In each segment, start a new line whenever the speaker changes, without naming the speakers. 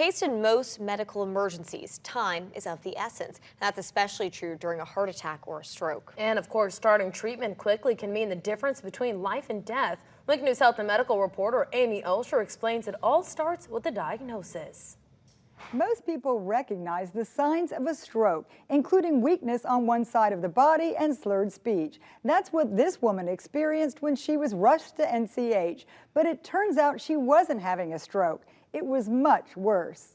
Case in most medical emergencies, time is of the essence. That's especially true during a heart attack or a stroke.
And of course, starting treatment quickly can mean the difference between life and death. Link News Health and Medical reporter Amy Osher explains it all starts with a diagnosis.
Most people recognize the signs of a stroke, including weakness on one side of the body and slurred speech. That's what this woman experienced when she was rushed to NCH. But it turns out she wasn't having a stroke. It was much worse.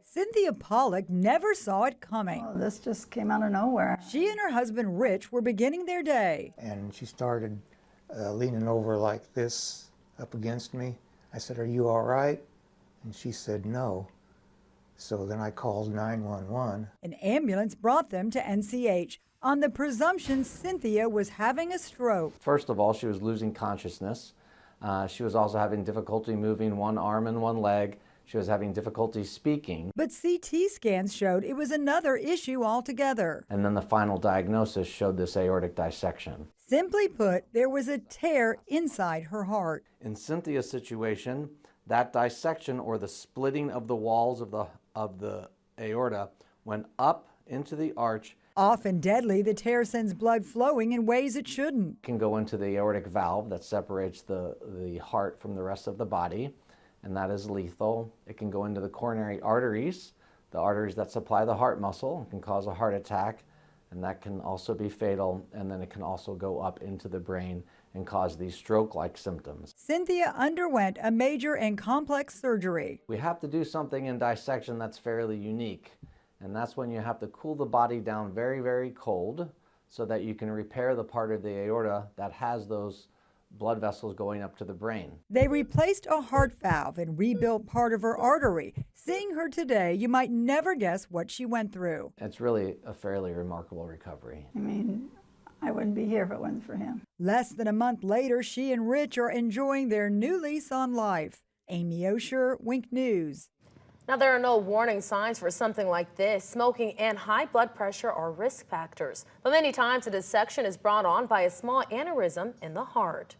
Cynthia Pollock never saw it coming.
Oh, this just came out of nowhere.
She and her husband Rich were beginning their day.
And she started leaning over like this up against me. I said, "Are you all right?" And she said, "No." So then I called 911.
An ambulance brought them to NCH on the presumption Cynthia was having a stroke.
First of all, she was losing consciousness. She was also having difficulty moving one arm and one leg. She was having difficulty speaking.
But CT scans showed it was another issue altogether.
And then the final diagnosis showed this aortic dissection.
Simply put, there was a tear inside her heart.
In Cynthia's situation, that dissection, or the splitting of the walls of the aorta, went up into the arch.
Often deadly, the tear sends blood flowing in ways it shouldn't.
It can go into the aortic valve that separates the heart from the rest of the body, and that is lethal. It can go into the coronary arteries, the arteries that supply the heart muscle. It can cause a heart attack, and that can also be fatal. And then it can also go up into the brain and cause these stroke-like symptoms.
Cynthia underwent a major and complex surgery.
We have to do something in dissection that's fairly unique, and that's when you have to cool the body down very, very cold so that you can repair the part of the aorta that has those blood vessels going up to the brain.
They replaced a heart valve and rebuilt part of her artery. Seeing her today, you might never guess what she went through.
It's really a fairly remarkable recovery.
I mean, I wouldn't be here if it wasn't for him.
Less than a month later, she and Rich are enjoying their new lease on life. Amy Osher, Wink News.
Now, there are no warning signs for something like this. Smoking and high blood pressure are risk factors, but many times a dissection is brought on by a small aneurysm in the heart.